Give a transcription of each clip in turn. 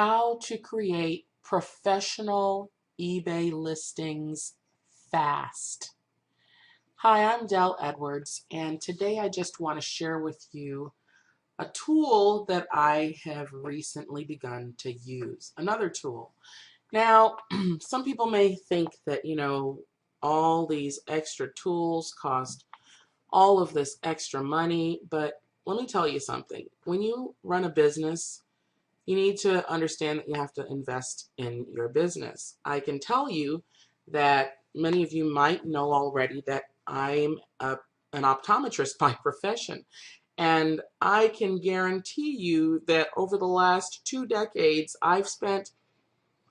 how to create professional eBay listings fast. Hi, I'm Del Edwards, and today I just want to share with you a tool that I have recently begun to use. Another tool. Now, some people may think that, all these extra tools cost all of this extra money, but let me tell you something. When you run a business, you need to understand that you have to invest in your business. I can tell you that many of you might know already that I'm an optometrist by profession. And I can guarantee you that over the last 2 decades, I've spent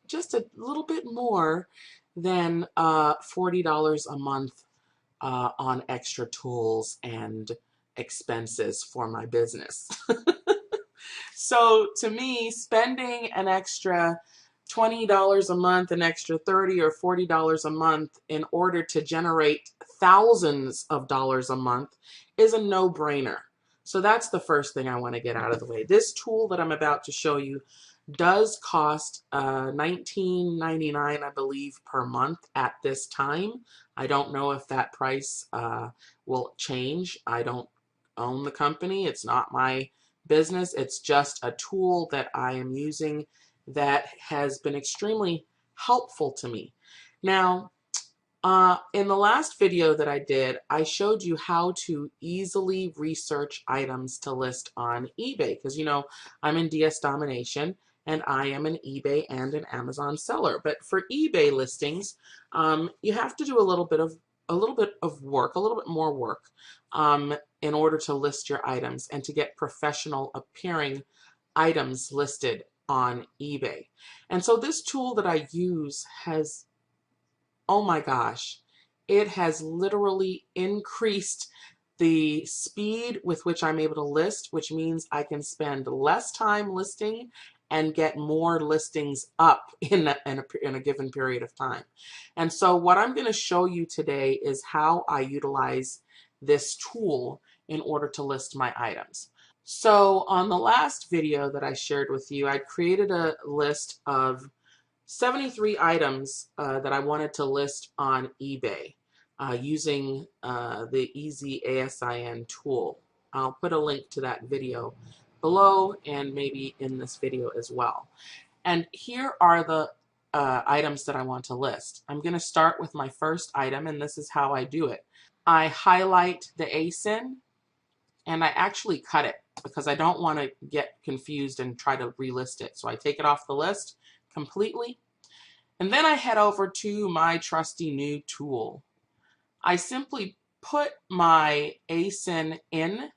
just a little bit more than $40 a month on extra tools and expenses for my business. So to me, spending an extra $20 a month, an extra $30 or $40 a month in order to generate thousands of dollars a month is a no-brainer. So that's the first thing I want to get out of the way. This tool that I'm about to show you does cost $19.99, I believe, per month at this time. I don't know if that price will change. I don't own the company. It's not my business. It's just a tool that I am using that has been extremely helpful to me. Now, in the last video that I did, I showed you how to easily research items to list on eBay because, I'm in DS Domination and I am an eBay and an Amazon seller. But for eBay listings, you have to do a little bit of work, a little bit more work, in order to list your items and to get professional appearing items listed on eBay. And so this tool that I use has, oh my gosh, it has literally increased the speed with which I'm able to list, which means I can spend less time listing and get more listings up in a given period of time. And so what I'm going to show you today is how I utilize this tool in order to list my items. So on the last video that I shared with you, I created a list of 73 items that I wanted to list on eBay using the Easy ASIN tool. I'll put a link to that video below and maybe in this video as well. And here are the items that I want to list. I'm going to start with my first item, and this is how I do it. I highlight the ASIN and I actually cut it because I don't want to get confused and try to relist it. So I take it off the list completely. And then I head over to my trusty new tool. I simply put my ASIN in.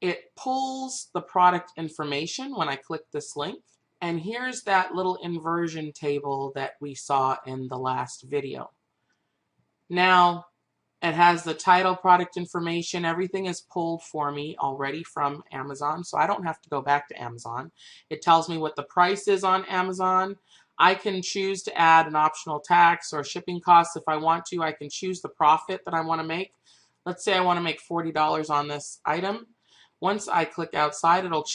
It pulls the product information when I click this link. And here's that little inversion table that we saw in the last video. Now, it has the title, product information, everything is pulled for me already from Amazon, so I don't have to go back to Amazon. It tells me what the price is on Amazon. I can choose to add an optional tax or shipping costs if I want to. I can choose the profit that I want to make. Let's say I want to make $40 on this item. Once I click outside, it'll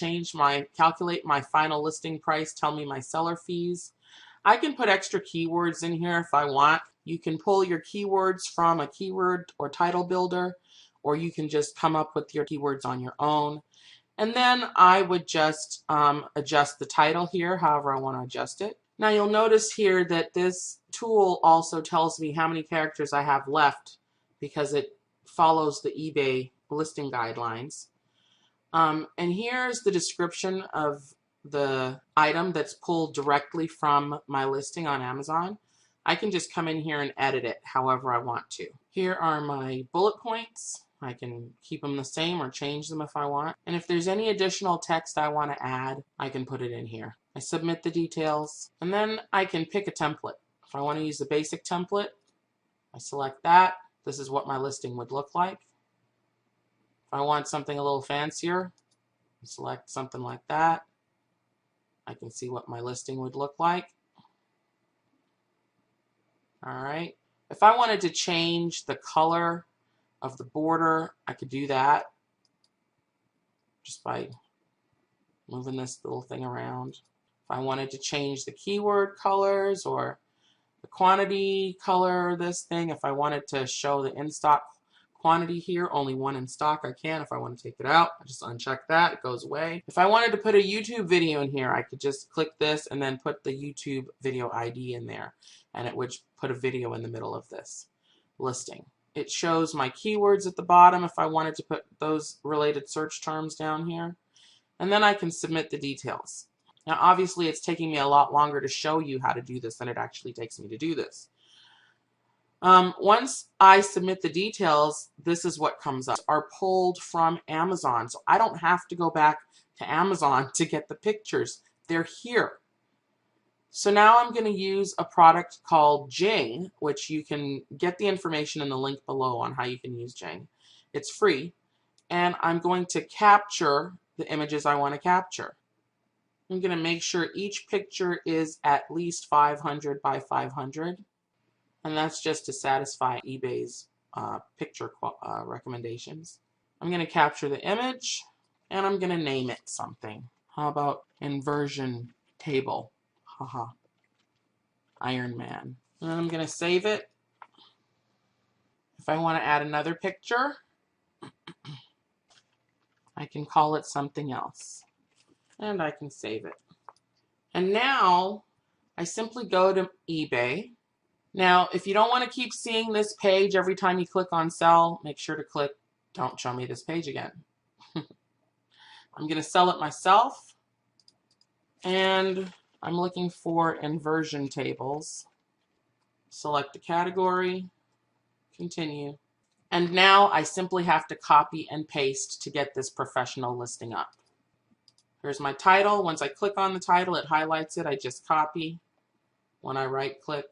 calculate my final listing price, tell me my seller fees. I can put extra keywords in here if I want. You can pull your keywords from a keyword or title builder, or you can just come up with your keywords on your own. And then I would just adjust the title here, however I want to adjust it. Now you'll notice here that this tool also tells me how many characters I have left because it follows the eBay listing guidelines. And here's the description of the item that's pulled directly from my listing on Amazon. I can just come in here and edit it however I want to. Here are my bullet points. I can keep them the same or change them if I want. And if there's any additional text I want to add, I can put it in here. I submit the details, and then I can pick a template. If I want to use the basic template, I select that. This is what my listing would look like. If I want something a little fancier, I select something like that. I can see what my listing would look like. All right. If I wanted to change the color of the border, I could do that just by moving this little thing around. If I wanted to change the keyword colors or the quantity color, this thing, if I wanted to show the in-stock quantity here, only one in stock, I can. If I want to take it out, I just uncheck that, it goes away. If I wanted to put a YouTube video in here, I could just click this and then put the YouTube video ID in there, and it would put a video in the middle of this listing. It shows my keywords at the bottom if I wanted to put those related search terms down here, and then I can submit the details. Now obviously it's taking me a lot longer to show you how to do this than it actually takes me to do this. Once I submit the details, this is what comes up. Are pulled from Amazon. So I don't have to go back to Amazon to get the pictures. They're here. So now I'm going to use a product called Jing, which you can get the information in the link below on how you can use Jing. It's free. And I'm going to capture the images I want to capture. I'm going to make sure each picture is at least 500 by 500. And that's just to satisfy eBay's picture recommendations. I'm going to capture the image and I'm going to name it something. How about inversion table? Haha. Iron Man. And then I'm going to save it. If I want to add another picture, I can call it something else. And I can save it. And now I simply go to eBay. Now, if you don't want to keep seeing this page every time you click on sell, make sure to click don't show me this page again. I'm going to sell it myself. And I'm looking for inversion tables. Select a category. Continue. And now I simply have to copy and paste to get this professional listing up. Here's my title. Once I click on the title, it highlights it. I just copy. When I right click,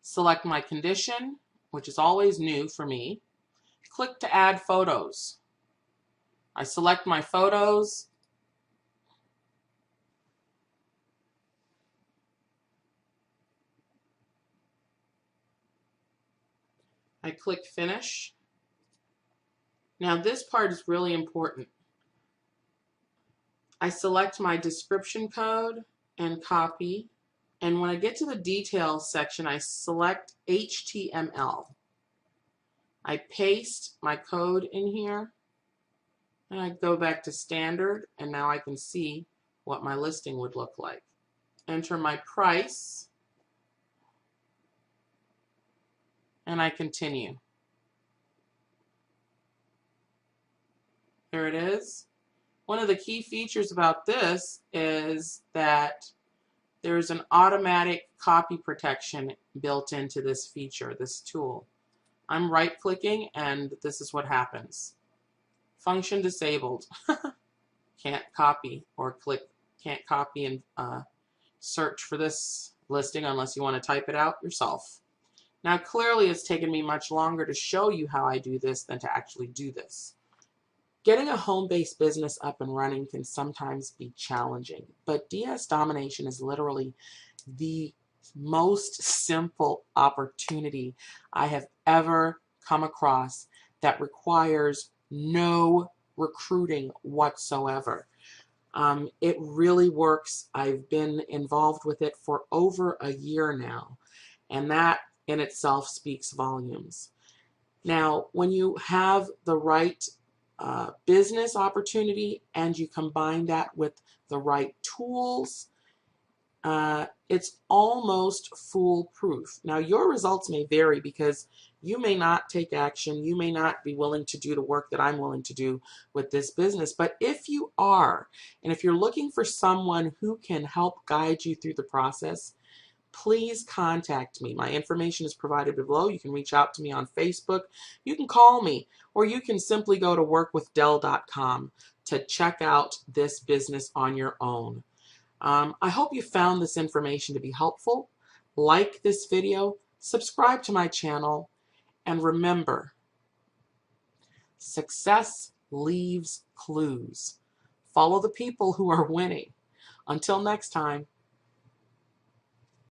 select my condition, which is always new for me. Click to add photos. I select my photos. I click finish. Now this part is really important. I select my description code and copy. And when I get to the details section, I select HTML. I paste my code in here. And I go back to standard. And now I can see what my listing would look like. Enter my price. And I continue. There it is. One of the key features about this is that there's an automatic copy protection built into this feature, this tool. I'm right-clicking and this is what happens. Function disabled. Can't copy or click, can't copy and search for this listing unless you want to type it out yourself. Now clearly it's taken me much longer to show you how I do this than to actually do this. Getting a home-based business up and running can sometimes be challenging, but DS Domination is literally the most simple opportunity I have ever come across that requires no recruiting whatsoever. It really works. I've been involved with it for over a year now, and that in itself speaks volumes. Now, when you have the right business opportunity and you combine that with the right tools, it's almost foolproof. Now your results may vary because you may not take action, you may not be willing to do the work that I'm willing to do with this business, but if you are, and if you're looking for someone who can help guide you through the process, please contact me. My information is provided below. You can reach out to me on Facebook. You can call me, or you can simply go to workwithdell.com to check out this business on your own. I hope you found this information to be helpful. Like this video, subscribe to my channel, and remember, success leaves clues. Follow the people who are winning. Until next time.